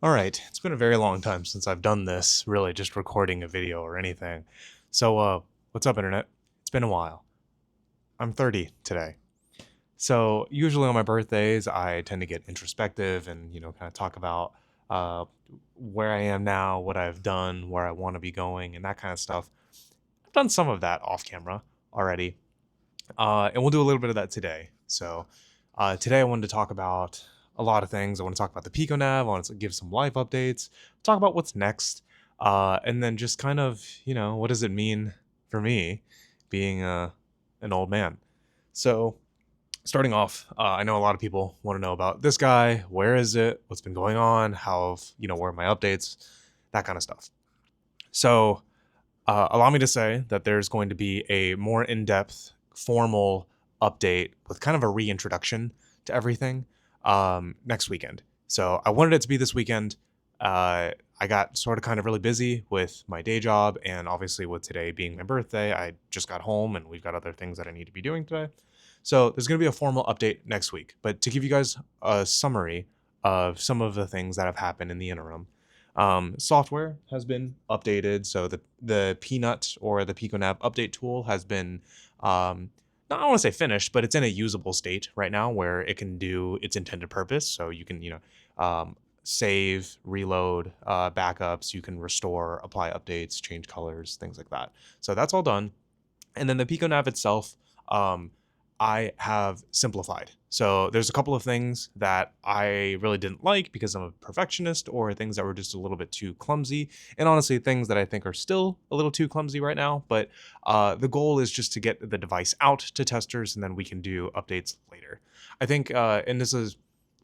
All right, it's been a very long time since I've done this, really just recording a video or anything. So, what's up, internet? It's been a while. I'm 30 today. So, usually on my birthdays, I tend to get introspective and, kind of talk about uh, where I am now, what I've done, where I want to be going, and that kind of stuff. I've done some of that off camera already, and we'll do a little bit of that today. So, today I wanted to talk about a lot of things. I want to talk about the PicoNav. I want to give some live updates, talk about what's next, and then just kind of, what does it mean for me being an old man? So, starting off, I know a lot of people want to know about this guy. Where is it? What's been going on? Where are my updates? That kind of stuff. So, allow me to say that there's going to be a more in-depth, formal update with kind of a reintroduction to everything next weekend. So I wanted it to be this weekend. I got sort of kind of really busy with my day job, and obviously with today being my birthday, I just got home and we've got other things that I need to be doing today. So there's going to be a formal update next week. But to give you guys a summary of some of the things that have happened in the interim, software has been updated, so the Peanut or the PicoNav update tool has been not I want to say finished, but it's in a usable state right now where it can do its intended purpose. So you can save, reload, backups. You can restore, apply updates, change colors, things like that. So that's all done. And then the PicoNav itself, I have simplified. So there's a couple of things that I really didn't like because I'm a perfectionist, or things that were just a little bit too clumsy, and honestly things that I think are still a little too clumsy right now. But the goal is just to get the device out to testers, and then we can do updates later. I think, and this is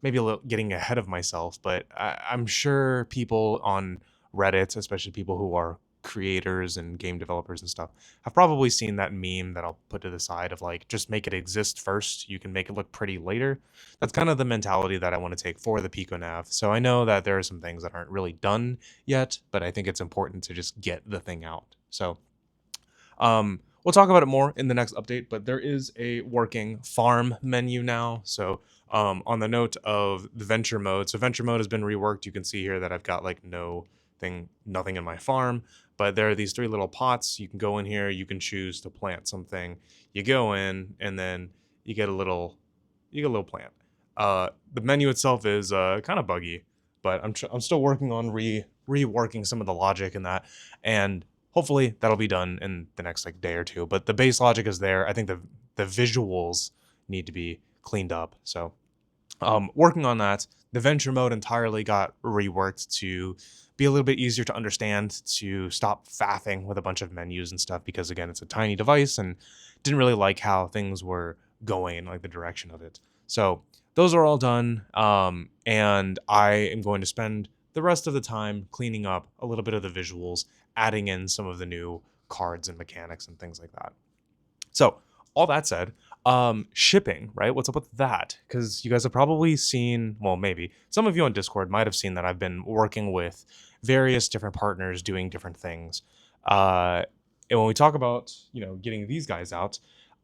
maybe a little getting ahead of myself, but I'm sure people on Reddit, especially people who are creators and game developers and stuff, have probably seen that meme that I'll put to the side of like, just make it exist first. You can make it look pretty later. That's kind of the mentality that I want to take for the PicoNav. So I know that there are some things that aren't really done yet, but I think it's important to just get the thing out. So we'll talk about it more in the next update, but there is a working farm menu now. So on the note of the venture mode, so venture mode has been reworked. You can see here that I've got like nothing in my farm, but there are these three little pots. You can go in here, you can choose to plant something. You go in, and then you get a little plant. The menu itself is kind of buggy, but I'm still working on reworking some of the logic in that, and hopefully that'll be done in the next like day or two. But the base logic is there. I think the visuals need to be cleaned up. So working on that. The venture mode entirely got reworked to be a little bit easier to understand, to stop faffing with a bunch of menus and stuff, because again, it's a tiny device and didn't really like how things were going, like the direction of it. So those are all done, and I am going to spend the rest of the time cleaning up a little bit of the visuals, adding in some of the new cards and mechanics and things like that. So all that said, shipping, right? What's up with that? Because you guys have probably seen, well, maybe some of you on Discord might have seen that I've been working with various different partners doing different things. And when we talk about, getting these guys out,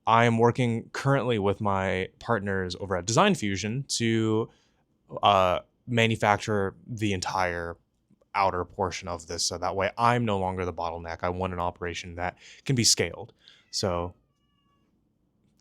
I am working currently with my partners over at Design Fusion to manufacture the entire outer portion of this, so that way I'm no longer the bottleneck. I want an operation that can be scaled. So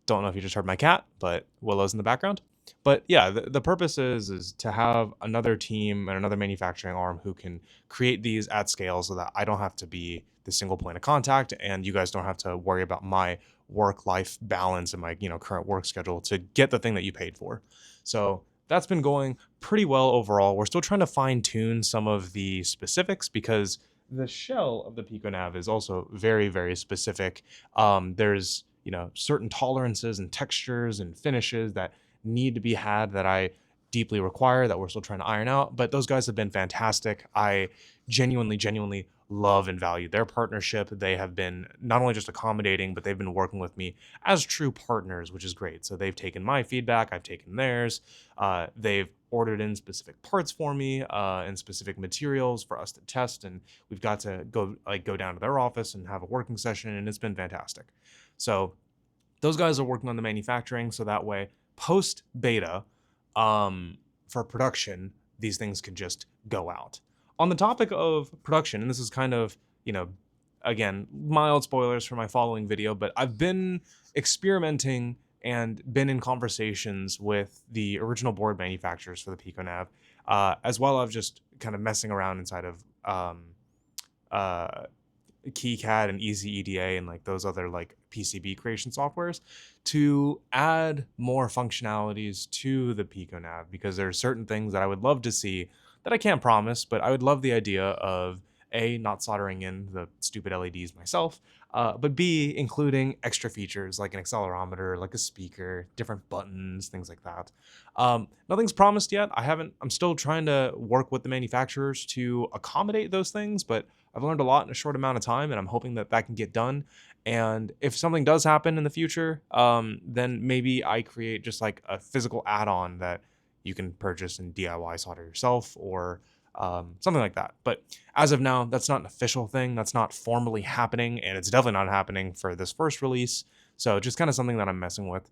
don't know if you just heard my cat, but Willow's in the background. But yeah, the purpose is to have another team and another manufacturing arm who can create these at scale, so that I don't have to be the single point of contact, and you guys don't have to worry about my work-life balance and my current work schedule to get the thing that you paid for. So that's been going pretty well overall. We're still trying to fine-tune some of the specifics, because the shell of the PicoNav is also very, very specific. There's certain tolerances and textures and finishes that need to be had, that I deeply require, that we're still trying to iron out. But those guys have been fantastic. I genuinely love and value their partnership. They have been not only just accommodating, but they've been working with me as true partners, which is great. So they've taken my feedback, I've taken theirs. They've ordered in specific parts for me, and specific materials for us to test, and we've got to go down to their office and have a working session, and it's been fantastic. So those guys are working on the manufacturing, so that way post beta, for production, these things could just go out. On the topic of production, and this is kind of, again, mild spoilers for my following video, but I've been experimenting and been in conversations with the original board manufacturers for the PicoNav, as well as just kind of messing around inside of uh, KiCad and Easy EDA and like those other like PCB creation softwares to add more functionalities to the PicoNav, because there are certain things that I would love to see that I can't promise, but I would love the idea of A, not soldering in the stupid LEDs myself, but B, including extra features like an accelerometer, like a speaker, different buttons, things like that. Nothing's promised yet. I'm still trying to work with the manufacturers to accommodate those things, but I've learned a lot in a short amount of time, and I'm hoping that that can get done. And if something does happen in the future, then maybe I create just like a physical add-on that you can purchase and DIY solder yourself, or something like that. But as of now, that's not an official thing. That's not formally happening, and it's definitely not happening for this first release. So just kind of something that I'm messing with.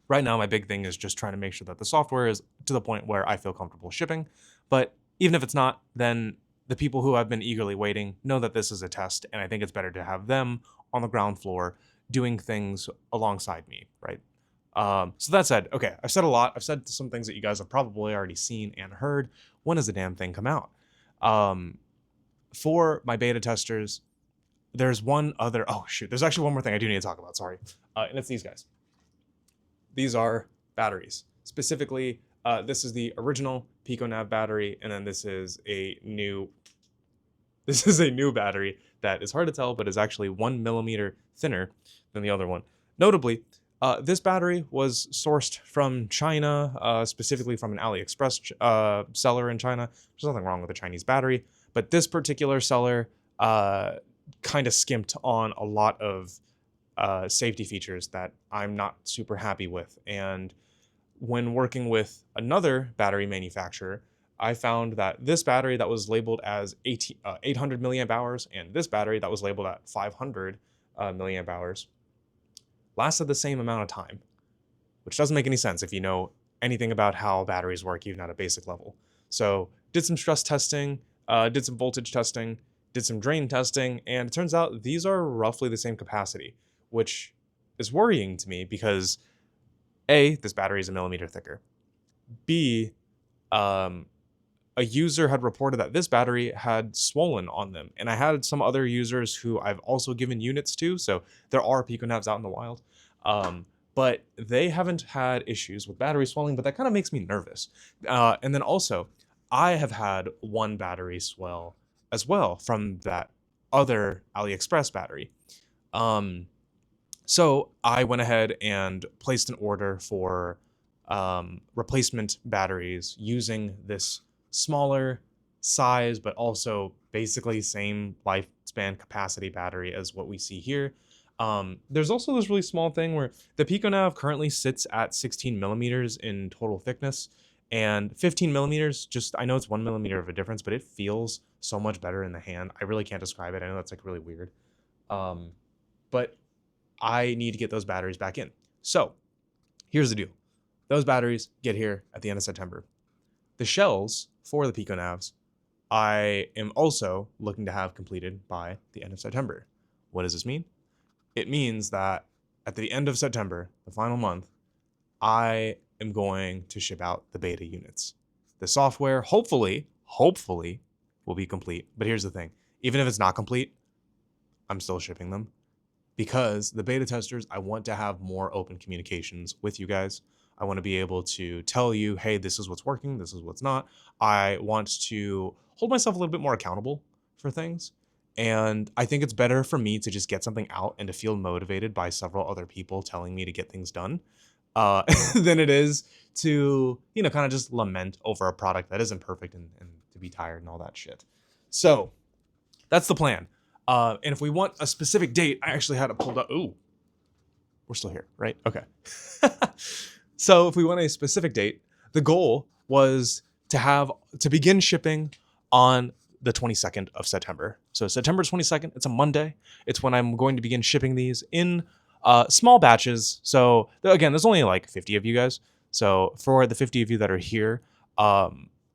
Right now, my big thing is just trying to make sure that the software is to the point where I feel comfortable shipping. But even if it's not, then the people who have been eagerly waiting know that this is a test, and I think it's better to have them on the ground floor doing things alongside me, right? So that said, okay, I've said a lot. I've said some things that you guys have probably already seen and heard. When does the damn thing come out? For my beta testers, there's one other, oh shoot, there's actually one more thing I do need to talk about, sorry. And it's these guys. These are batteries. Specifically, this is the original PicoNav battery, and then this is a new battery that is hard to tell, but is actually 1 millimeter thinner than the other one. Notably, this battery was sourced from China, specifically from an AliExpress seller in China. There's nothing wrong with a Chinese battery, but this particular seller kind of skimped on a lot of safety features that I'm not super happy with. And when working with another battery manufacturer, I found that this battery that was labeled as 800 milliamp hours and this battery that was labeled at 500 milliamp hours lasted the same amount of time, which doesn't make any sense if you know anything about how batteries work, even at a basic level. So did some stress testing, did some voltage testing, did some drain testing, and it turns out these are roughly the same capacity, which is worrying to me because A, this battery is a millimeter thicker. B, a user had reported that this battery had swollen on them, and I had some other users who I've also given units to, so there are PicoNavs out in the wild, but they haven't had issues with battery swelling, but that kind of makes me nervous. And then also, I have had one battery swell as well from that other AliExpress battery. So I went ahead and placed an order for replacement batteries using this smaller size, but also basically same lifespan capacity battery as what we see here. There's also this really small thing where the PicoNav currently sits at 16 millimeters in total thickness, and 15 millimeters, just, I know it's 1 millimeter of a difference, but it feels so much better in the hand. I really can't describe it. I know that's like really weird. But I need to get those batteries back in. So here's the deal. Those batteries get here at the end of September. The shells for the PicoNavs, I am also looking to have completed by the end of September. What does this mean? It means that at the end of September, the final month, I am going to ship out the beta units. The software, hopefully, will be complete. But here's the thing. Even if it's not complete, I'm still shipping them. Because the beta testers, I want to have more open communications with you guys. I want to be able to tell you, hey, this is what's working, this is what's not. I want to hold myself a little bit more accountable for things. And I think it's better for me to just get something out and to feel motivated by several other people telling me to get things done than it is to, kind of just lament over a product that isn't perfect and to be tired and all that shit. So that's the plan. And if we want a specific date, I actually had it pulled up. Ooh, we're still here, right? Okay. So if we want a specific date, the goal was to begin shipping on the 22nd of September. So September 22nd, it's a Monday. It's when I'm going to begin shipping these in small batches. So again, there's only like 50 of you guys. So for the 50 of you that are here,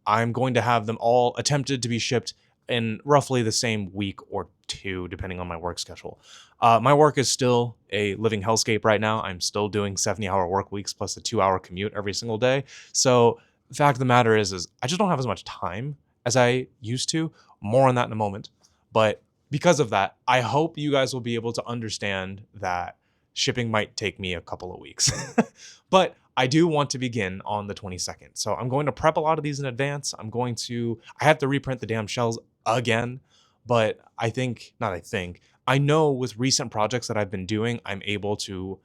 I'm going to have them all attempted to be shipped in roughly the same week or two, depending on my work schedule. My work is still a living hellscape right now. I'm still doing 70-hour work weeks plus a 2-hour commute every single day. So the fact of the matter is I just don't have as much time as I used to. More on that in a moment. But because of that, I hope you guys will be able to understand that shipping might take me a couple of weeks. But I do want to begin on the 22nd. So I'm going to prep a lot of these in advance. I have to reprint the damn shells again. But I know with recent projects that I've been doing, I'm able to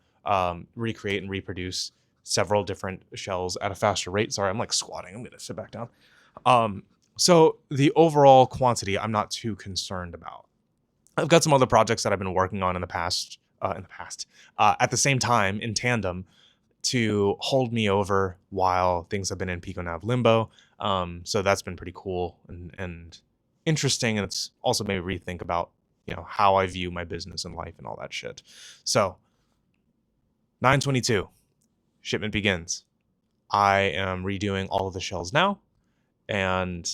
recreate and reproduce several different shells at a faster rate. Sorry, I'm like squatting. I'm going to sit back down. So the overall quantity, I'm not too concerned about. I've got some other projects that I've been working on in the past, at the same time in tandem to hold me over while things have been in PicoNav limbo. So that's been pretty cool and interesting. And it's also made me rethink about, how I view my business and life and all that shit. So 9/22, shipment begins. I am redoing all of the shells now, and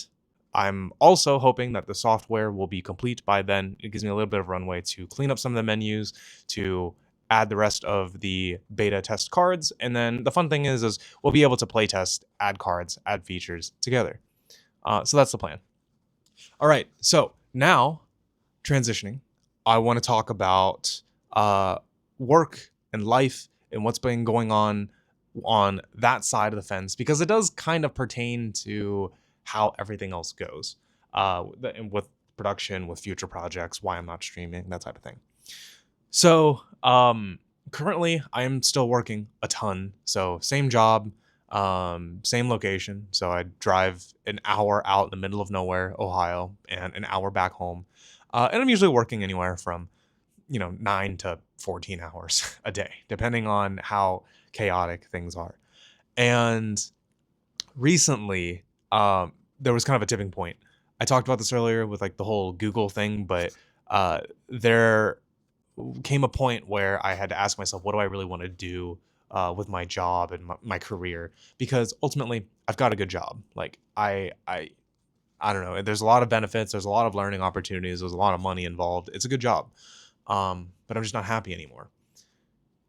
I'm also hoping that the software will be complete by then. It gives me a little bit of runway to clean up some of the menus, to add the rest of the beta test cards, and then the fun thing is we'll be able to play test, add cards, add features together. So that's the plan. All right, so now transitioning, I want to talk about work and life and what's been going on that side of the fence, because it does kind of pertain to how everything else goes with production, with future projects, why I'm not streaming, that type of thing. So currently I am still working a ton. So same job, same location. So I drive an hour out in the middle of nowhere, Ohio, and an hour back home. And I'm usually working anywhere from 9 to 14 hours a day, depending on how chaotic things are. And recently, there was kind of a tipping point. I talked about this earlier with like the whole Google thing, but there came a point where I had to ask myself, what do I really want to do with my job and my career? Because ultimately, I've got a good job. Like I don't know. There's a lot of benefits. There's a lot of learning opportunities. There's a lot of money involved. It's a good job, but I'm just not happy anymore.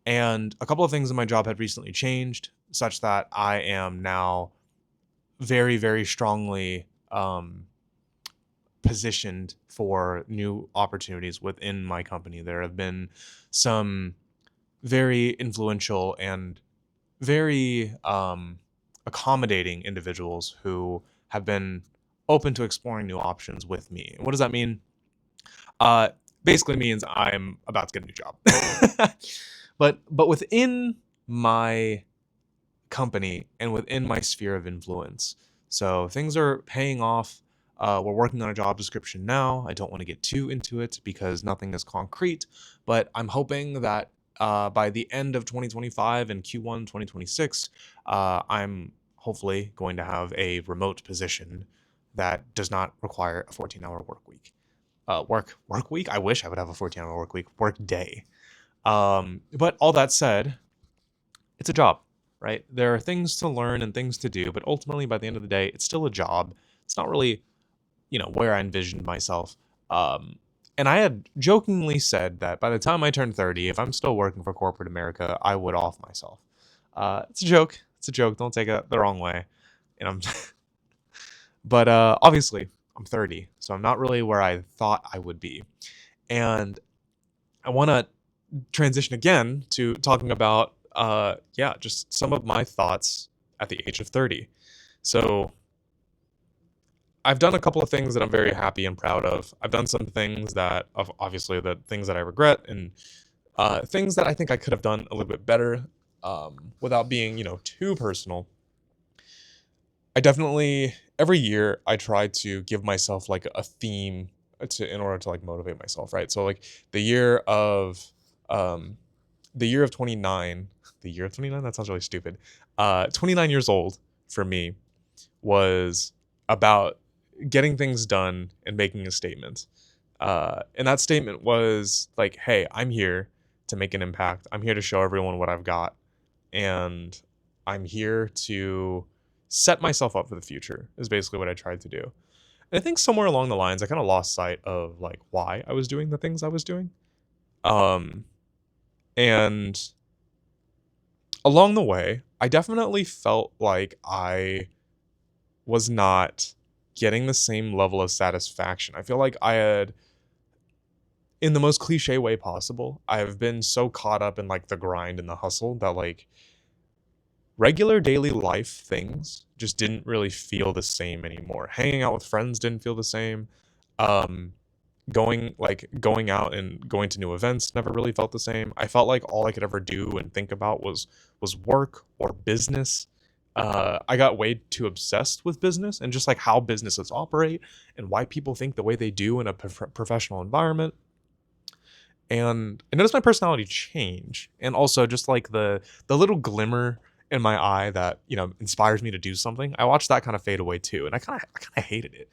And a couple of things in my job had recently changed, such that I am now very, very strongly positioned for new opportunities within my company. There have been some very influential and very accommodating individuals who have been open to exploring new options with me. And what does that mean? Basically means I'm about to get a new job. But within my company and within my sphere of influence. So things are paying off. We're working on a job description now. I don't want to get too into it because nothing is concrete, but I'm hoping that by the end of 2025 and Q1 2026, I'm hopefully going to have a remote position that does not require a 14-hour work week. Work week? I wish I would have a 14-hour work week, work day. But all that said, it's a job, right? There are things to learn and things to do, but ultimately by the end of the day, it's still a job. It's not really, where I envisioned myself. And I had jokingly said that by the time I turn 30, if I'm still working for corporate America, I would off myself. It's a joke. It's a joke. Don't take it the wrong way. And I'm, but obviously I'm 30, so I'm not really where I thought I would be. And I want to transition again to talking about, just some of my thoughts at the age of 30. So I've done a couple of things that I'm very happy and proud of. I've done some things that, obviously, the things that I regret, and things that I think I could have done a little bit better, without being, too personal. I definitely, every year, I try to give myself like a theme in order to like motivate myself, right? So like the year of 29, that sounds really stupid. 29 years old for me was about getting things done and making a statement. And that statement was like, hey, I'm here to make an impact. I'm here to show everyone what I've got. And I'm here to set myself up for the future is basically what I tried to do. And I think somewhere along the lines, I kind of lost sight of like why I was doing the things I was doing. Um, and along the way, I definitely felt like I was not getting the same level of satisfaction. I feel like I had, in the most cliche way possible, I've been so caught up in like the grind and the hustle that like regular daily life things just didn't really feel the same anymore. Hanging out with friends didn't feel the same. Um, going out and going to new events never really felt the same. I felt like all I could ever do and think about was work or business. I got way too obsessed with business and just like how businesses operate and why people think the way they do in a professional environment. And I noticed my personality change, and also just like the little glimmer in my eye that inspires me to do something. I watched that kind of fade away too, and I kind of hated it.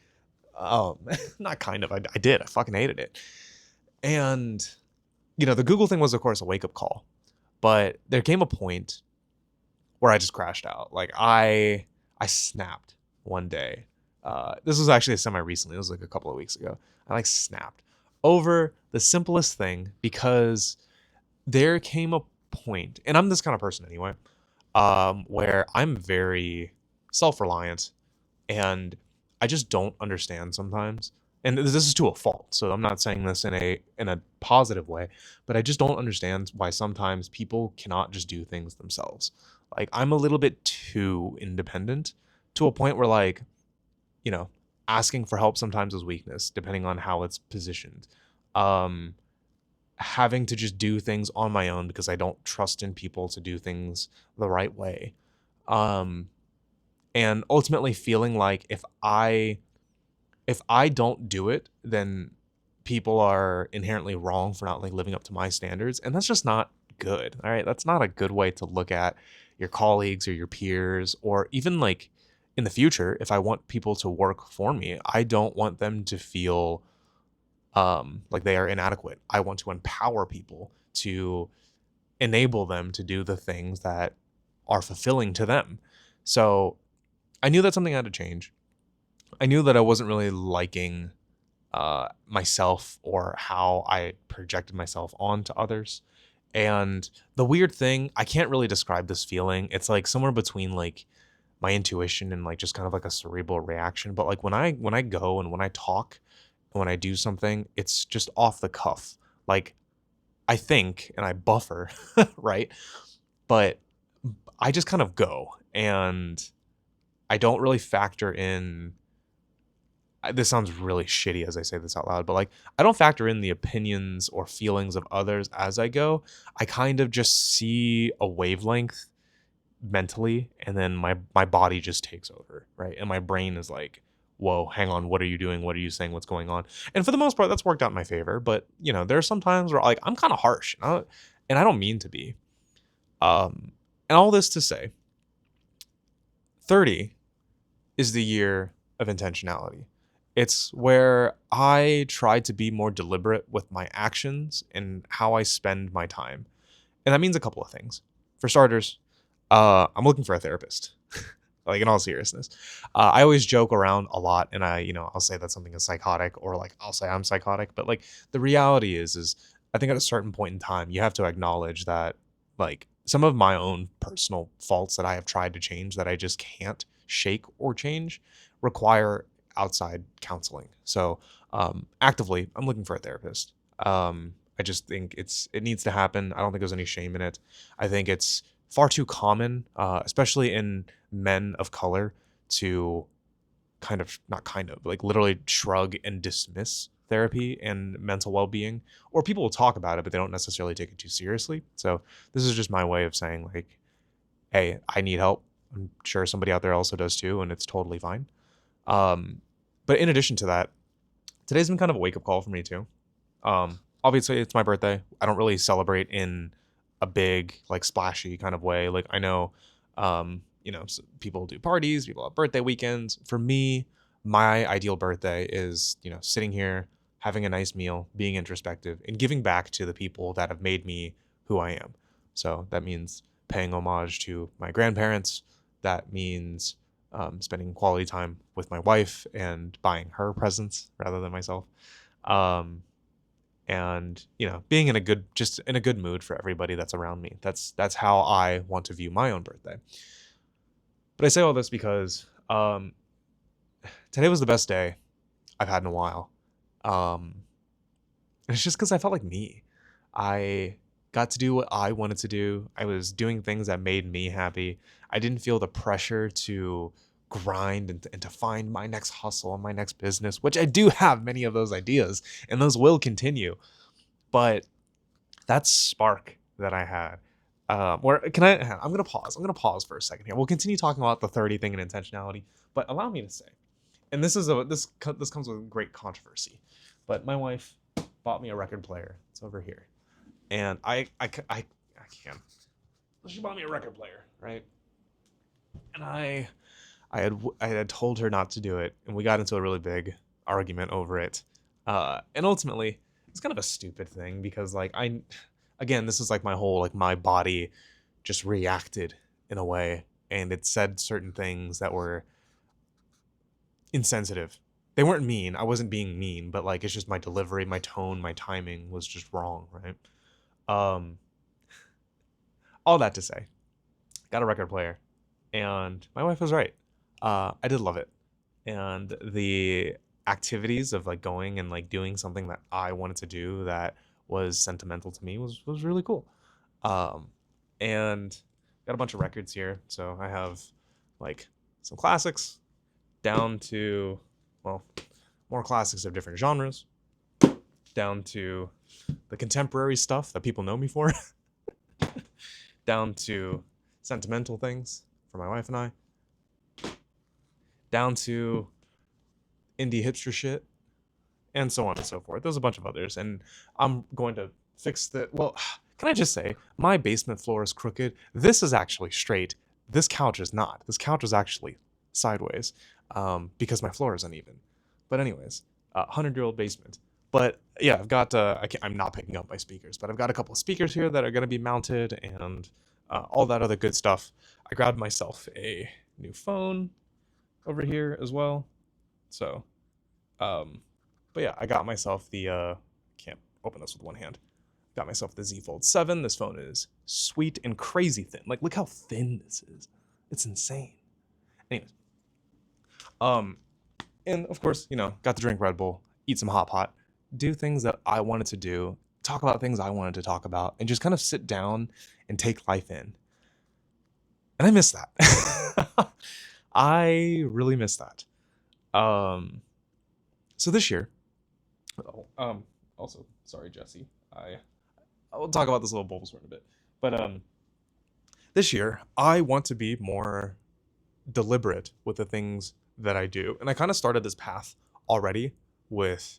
Not kind of. I did. I fucking hated it. And the Google thing was of course a wake up call, but there came a point where I just crashed out. Like I snapped one day. This was actually semi recently. It was like a couple of weeks ago. I like snapped over the simplest thing because there came a point, and I'm this kind of person anyway, where I'm very self-reliant and I just don't understand sometimes. And this is to a fault, so I'm not saying this in a positive way, but I just don't understand why sometimes people cannot just do things themselves. Like I'm a little bit too independent to a point where like, you know, asking for help sometimes is weakness, depending on how it's positioned. Um, Having to just do things on my own because I don't trust in people to do things the right way. Um, and ultimately feeling like if I don't do it, then people are inherently wrong for not like living up to my standards, and that's just not good. All right, that's not a good way to look at your colleagues or your peers, or even like in the future, if I want people to work for me, I don't want them to feel like they are inadequate. I want to empower people to enable them to do the things that are fulfilling to them. So I knew that's something I had to change. I knew that I wasn't really liking myself or how I projected myself onto others. And the weird thing, I can't really describe this feeling. It's like somewhere between like my intuition and like just kind of like a cerebral reaction. But like when I go and when I talk and when I do something, it's just off the cuff. Like I think and I buffer, right? But I just kind of go and I don't really factor in. This sounds really shitty as I say this out loud, but like I don't factor in the opinions or feelings of others as I go. I kind of just see a wavelength mentally, and then my body just takes over, right? And my brain is like, whoa, hang on, what are you doing? What are you saying? What's going on? And for the most part, that's worked out in my favor. But there are some times where like I'm kind of harsh, and I don't mean to be. And all this to say, 30 is the year of intentionality. It's where I try to be more deliberate with my actions and how I spend my time. And that means a couple of things. For starters, I'm looking for a therapist. Like in all seriousness, I always joke around a lot, and I'll say that something is psychotic, or like I'll say I'm psychotic. But like the reality is I think at a certain point in time, you have to acknowledge that like some of my own personal faults that I have tried to change that I just can't shake or change require outside counseling. So actively, I'm looking for a therapist. I just think it needs to happen. I don't think there's any shame in it. I think it's far too common, especially in men of color, to not kind of, like literally shrug and dismiss therapy and mental well-being, or people will talk about it, but they don't necessarily take it too seriously. So this is just my way of saying like, hey, I need help. I'm sure somebody out there also does too, and it's totally fine. But in addition to that, today's been kind of a wake-up call for me too. Obviously it's my birthday. I don't really celebrate in a big, like splashy kind of way. Like I know, people do parties, people have birthday weekends. For me, my ideal birthday is, sitting here, having a nice meal, being introspective, and giving back to the people that have made me who I am. So that means paying homage to my grandparents. That means spending quality time with my wife and buying her presents rather than myself. Um, and being in a good mood for everybody that's around me. That's how I want to view my own birthday. But I say all this because today was the best day I've had in a while. Um, and it's just because I felt like me. I got to do what I wanted to do. I was doing things that made me happy. I didn't feel the pressure to grind and to find my next hustle and my next business, which I do have many of those ideas, and those will continue. But that spark that I had, where can I? I'm gonna pause. I'm gonna pause for a second here. We'll continue talking about the 30 thing and intentionality, but allow me to say, and this comes with great controversy, but my wife bought me a record player. It's over here, and I can't. She bought me a record player, right? And I had told her not to do it, and we got into a really big argument over it. And ultimately, it's kind of a stupid thing because again, this is like my whole like my body just reacted in a way, and it said certain things that were insensitive. They weren't mean. I wasn't being mean, but like it's just my delivery, my tone, my timing was just wrong, right? Um, all that to say, got a record player, and my wife was right. I did love it, and the activities of like going and like doing something that I wanted to do that was sentimental to me was really cool. Um, and got a bunch of records here, so I have like some classics down to, well, more classics of different genres, down to the contemporary stuff that people know me for, down to sentimental things for my wife and I, down to indie hipster shit, and so on and so forth. There's a bunch of others, and I'm going to fix that. Well, can I just say, my basement floor is crooked. This is actually straight. This couch is not. This couch is actually sideways because my floor is uneven. But anyways, 100-year-old basement. But yeah, I've got. I'm not picking up my speakers, but I've got a couple of speakers here that are going to be mounted and all that other good stuff. I grabbed myself a new phone over here as well. So, um, but yeah, I got myself the can't open this with one hand. Got myself the Z Fold 7. This phone is sweet and crazy thin. Like, look how thin this is. It's insane. Anyways, um, and of course, got to drink Red Bull, eat some hot pot, do things that I wanted to do, talk about things I wanted to talk about, and just kind of sit down and take life in. And I miss that. I really miss that. Um, so this year, also, sorry, Jesse. I'll talk about this little Bulbasaur in a bit. But this year, I want to be more deliberate with the things that I do. And I kind of started this path already with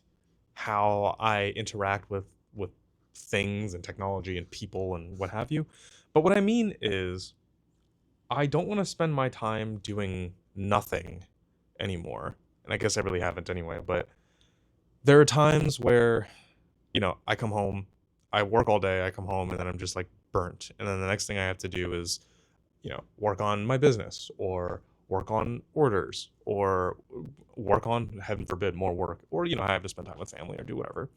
how I interact with things and technology and people and what have you. But what I mean is I don't want to spend my time doing nothing anymore. And I guess I really haven't anyway, but there are times where, I come home, I work all day, I come home, and then I'm just like burnt. And then the next thing I have to do is, work on my business or work on orders or work on, heaven forbid, more work. Or, I have to spend time with family or do whatever.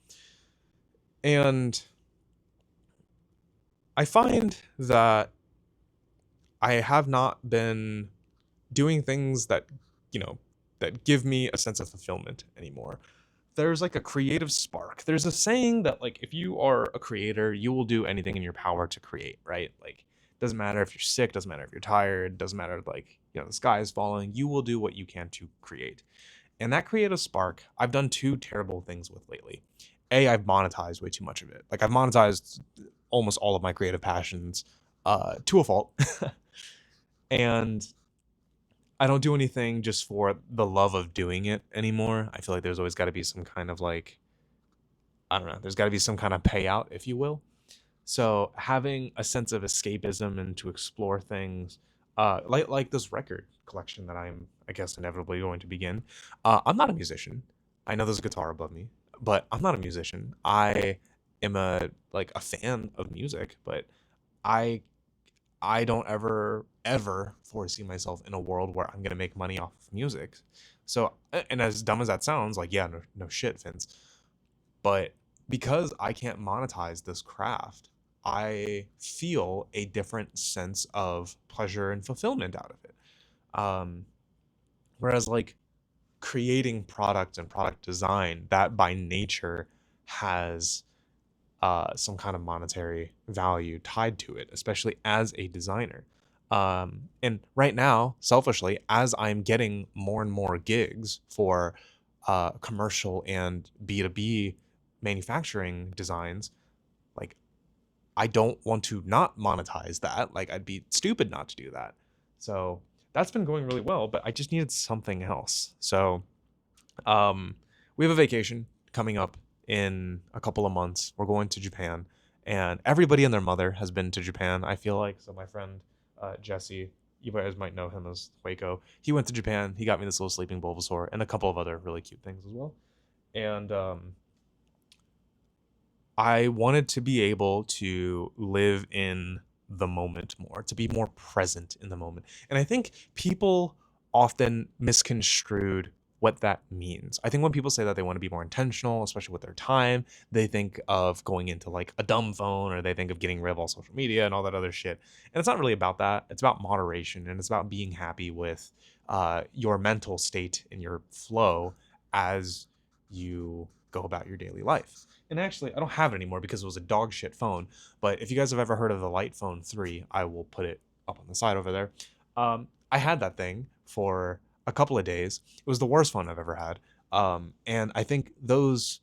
And I find that I have not been doing things that give me a sense of fulfillment anymore. There's like a creative spark. There's a saying that like if you are a creator, you will do anything in your power to create, right? Like doesn't matter if you're sick, doesn't matter if you're tired, doesn't matter like, the sky is falling, you will do what you can to create. And that creative spark, I've done two terrible things with lately. I've monetized way too much of it. Like I've monetized almost all of my creative passions to a fault. And I don't do anything just for the love of doing it anymore. I feel like there's always got to be some kind of like, I don't know, there's got to be some kind of payout, if you will. So having a sense of escapism and to explore things, like this record collection that I guess, inevitably going to begin. I'm not a musician. I know there's a guitar above me, but I'm not a musician. I am a fan of music, but I I don't ever foresee myself in a world where I'm gonna make money off of music. So, and as dumb as that sounds, like, yeah, no shit, Vince. But because I can't monetize this craft, I feel a different sense of pleasure and fulfillment out of it. Um, Whereas like creating product and product design, that by nature has some kind of monetary value tied to it, especially as a designer. And right now, selfishly, as I'm getting more and more gigs for commercial and B2B manufacturing designs, like I don't want to not monetize that. Like I'd be stupid not to do that. So that's been going really well, but I just needed something else. So um, we have a vacation coming up in a couple of months. We're going to Japan, and everybody and their mother has been to Japan, I feel like. So my friend Jesse, you guys might know him as Waco. He went to Japan. He got me this little sleeping Bulbasaur and a couple of other really cute things as well. And I wanted to be able to live in the moment more, to be more present in the moment. And I think people often misconstrued what that means. I think when people say that they want to be more intentional, especially with their time, they think of going into like a dumb phone, or they think of getting rid of all social media and all that other shit. And it's not really about that. It's about moderation, and it's about being happy with your mental state and your flow as you go about your daily life. And actually, I don't have it anymore because it was a dog shit phone. But if you guys have ever heard of the Light Phone 3, I will put it up on the side over there. I had that thing for a couple of days. It was the worst phone I've ever had. And I think those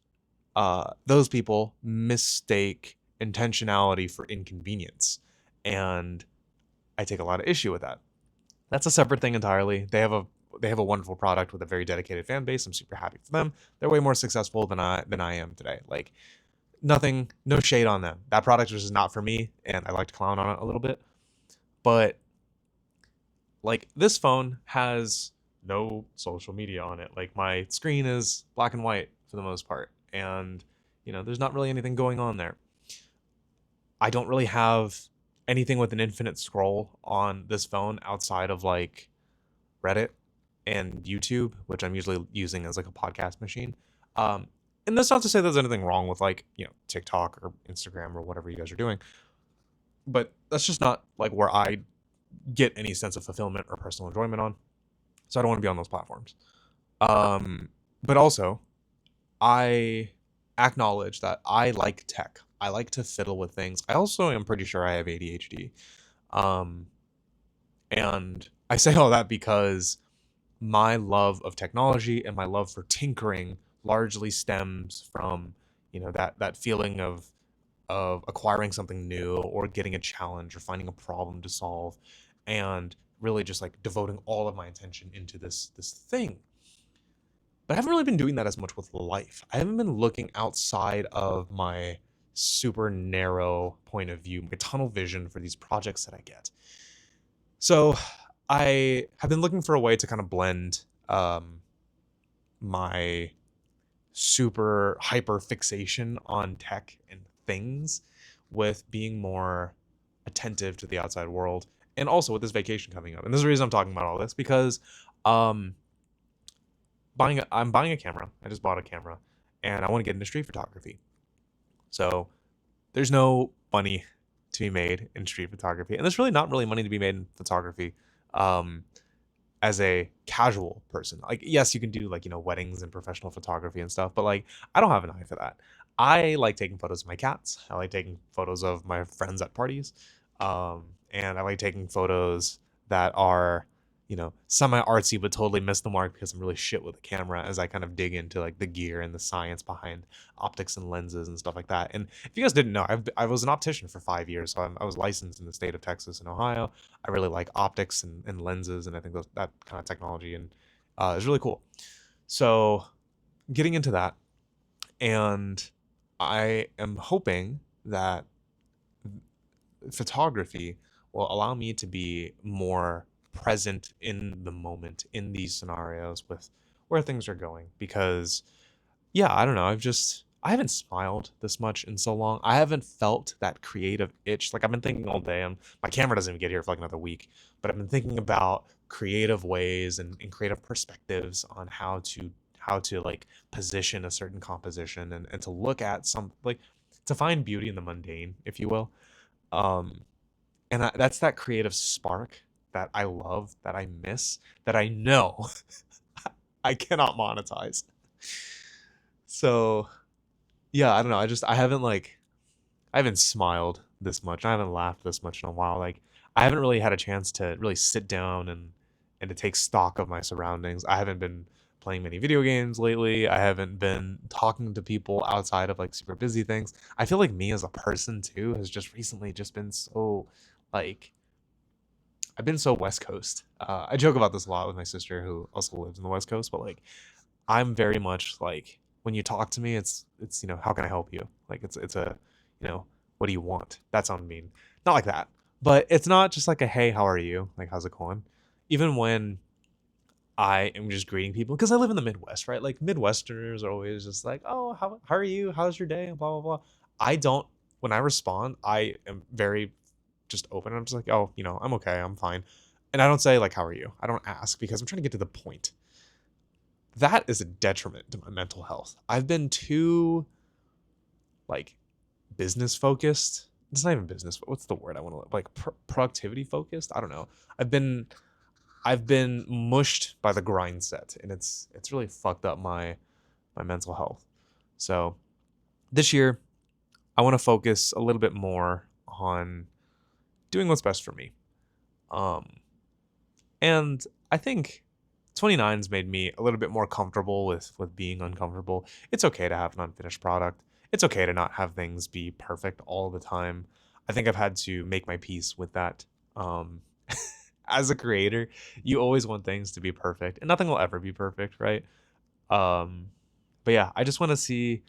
people mistake intentionality for inconvenience. And I take a lot of issue with that. That's a separate thing entirely. They have a wonderful product with a very dedicated fan base. I'm super happy for them. They're way more successful than I am today. Like nothing, no shade on them. That product was just not for me, and I like to clown on it a little bit. But like this phone has no social media on it. Like my screen is black and white for the most part, and there's not really anything going on there. I don't really have anything with an infinite scroll on this phone outside of like Reddit and YouTube, which I'm usually using as like a podcast machine. Um, and that's not to say there's anything wrong with like, TikTok or Instagram or whatever you guys are doing, but that's just not like where I get any sense of fulfillment or personal enjoyment on. So I don't want to be on those platforms. But also, I acknowledge that I like tech. I like to fiddle with things. I also am pretty sure I have ADHD. Um, and I say all that because my love of technology and my love for tinkering largely stems from that feeling of acquiring something new or getting a challenge or finding a problem to solve, and really just like devoting all of my attention into this thing. But I haven't really been doing that as much with life. I haven't been looking outside of my super narrow point of view, my tunnel vision for these projects that I get. So I have been looking for a way to kind of blend my super hyper fixation on tech and things with being more attentive to the outside world, and also with this vacation coming up. And this is the reason I'm talking about all this, because um I'm buying a camera. I just bought a camera, and I want to get into street photography. So there's no money to be made in street photography, and there's really not really money to be made in photography um as a casual person. Like, yes, you can do like, weddings and professional photography and stuff, but like, I don't have an eye for that. I like taking photos of my cats. I like taking photos of my friends at parties. And I like taking photos that are, semi artsy, but totally miss the mark because I'm really shit with a camera as I kind of dig into like the gear and the science behind optics and lenses and stuff like that. And if you guys didn't know, I was an optician for 5 years. So I was licensed in the state of Texas and Ohio. I really like optics and lenses, and I think that kind of technology and is really cool. So getting into that, and I am hoping that photography will allow me to be more present in the moment in these scenarios with where things are going. Because yeah, I don't know, I haven't smiled this much in so long. I haven't felt that creative itch. Like I've been thinking all day, and my camera doesn't even get here for like another week. But I've been thinking about creative ways and creative perspectives on how to like position a certain composition and to look at some like to find beauty in the mundane, if you will. Um, and that's that creative spark that I love, that I miss, that I know I cannot monetize. So yeah, I don't know. I haven't smiled this much. I haven't laughed this much in a while. Like I haven't really had a chance to really sit down and to take stock of my surroundings. I haven't been playing many video games lately. I haven't been talking to people outside of like super busy things. I feel like me as a person too has just recently just been so like I've been so West Coast. I joke about this a lot with my sister who also lives in the West Coast, but like I'm very much like when you talk to me, it's how can I help you? Like it's a what do you want? That sounds mean. Not like that. But it's not just like a hey, how are you? Like how's it going? Even when I am just greeting people because I live in the Midwest, right? Like Midwesterners are always just like, "Oh, how are you? How's your day?" blah blah blah. I don't when I respond, I am very just open. I'm just like, "Oh, I'm okay. I'm fine." And I don't say like, "How are you?" I don't ask because I'm trying to get to the point. That is a detriment to my mental health. I've been too like business focused. It's not even business. What's the word I want to like productivity focused? I don't know. I've been mushed by the grind set, and it's really fucked up my mental health. So this year, I want to focus a little bit more on doing what's best for me. Um, and I think 29's made me a little bit more comfortable with being uncomfortable. It's okay to have an unfinished product. It's okay to not have things be perfect all the time. I think I've had to make my peace with that. Um, as a creator, you always want things to be perfect, and nothing will ever be perfect, right? Um, but yeah, I want to see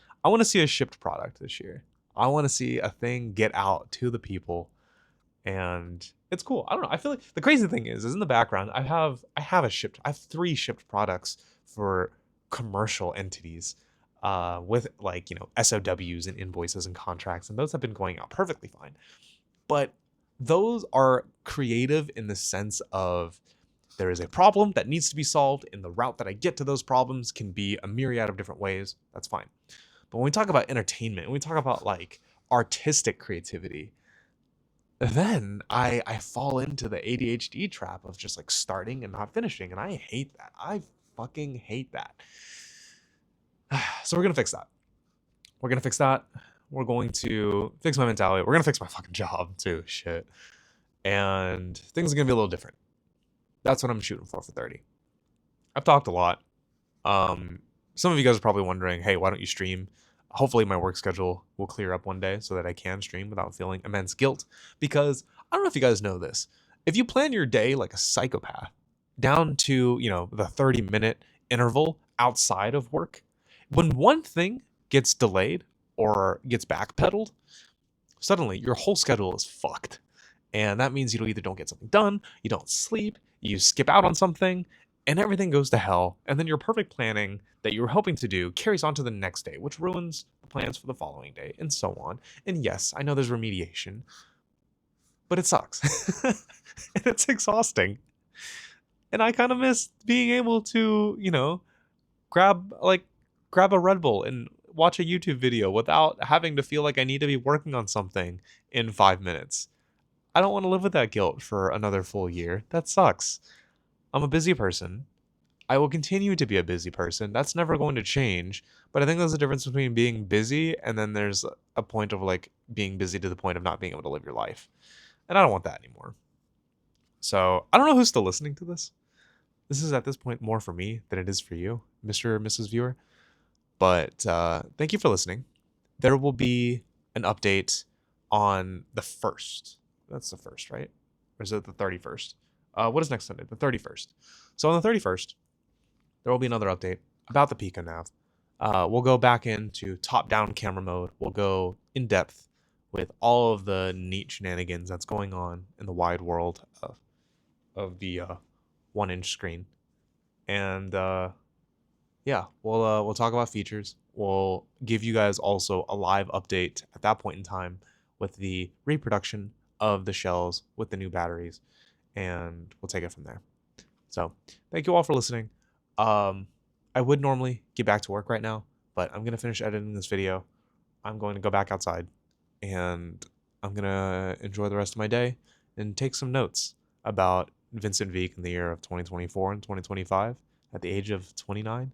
a shipped product this year. I want to see a thing get out to the people, and it's cool. I don't know. I feel like the crazy thing is in the background, I have 3 shipped products for commercial entities, with like SOWs and invoices and contracts, and those have been going out perfectly fine. But those are creative in the sense of there is a problem that needs to be solved, and the route that I get to those problems can be a myriad of different ways. That's fine. But when we talk about entertainment, when we talk about like artistic creativity, then I fall into the ADHD trap of just like starting and not finishing, and I hate that. I fucking hate that. So we're gonna fix that. We're gonna fix that. We're going to fix my mentality. We're gonna fix my fucking job too. Shit. And things are gonna be a little different. That's what I'm shooting for 30. I've talked a lot. Um, some of you guys are probably wondering, hey, why don't you stream? Hopefully, my work schedule will clear up one day so that I can stream without feeling immense guilt. Because I don't know if you guys know this. If you plan your day like a psychopath, down to, the 30-minute interval outside of work, when one thing gets delayed or gets backpedaled, suddenly your whole schedule is fucked. And that means you either don't get something done, you don't sleep, you skip out on something, and everything goes to hell. And then your perfect planning that you were hoping to do carries on to the next day, which ruins the plans for the following day, and so on. And yes, I know there's remediation, but it sucks. And it's exhausting. And I kind of miss being able to, grab like grab a Red Bull and watch a YouTube video without having to feel like I need to be working on something in 5 minutes. I don't want to live with that guilt for another full year. That sucks. I'm a busy person. I will continue to be a busy person. That's never going to change. But I think there's a difference between being busy and then there's a point of like being busy to the point of not being able to live your life. And I don't want that anymore. So I don't know who's still listening to this. This is at this point more for me than it is for you, Mr. or Mrs. Viewer. But thank you for listening. There will be an update on the 1st. That's the 1st, right? Or is it the 31st? What is next Sunday? The 31st. So on the 31st, there will be another update about the PicoNav. We'll go back into top-down camera mode. We'll go in depth with all of the neat shenanigans that's going on in the wide world of the 1-inch screen. And yeah, we'll talk about features. we'll give you guys also a live update at that point in time with the reproduction of the shells with the new batteries, and we'll take it from there. So thank you all for listening. I would normally get back to work right now, but I'm going to finish editing this video. I'm going to go back outside, and I'm going to enjoy the rest of my day and take some notes about Vincent Veek in the year of 2024 and 2025 at the age of 29,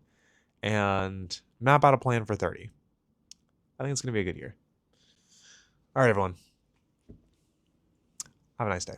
and map out a plan for 30. I think it's going to be a good year. All right, everyone. Have a nice day.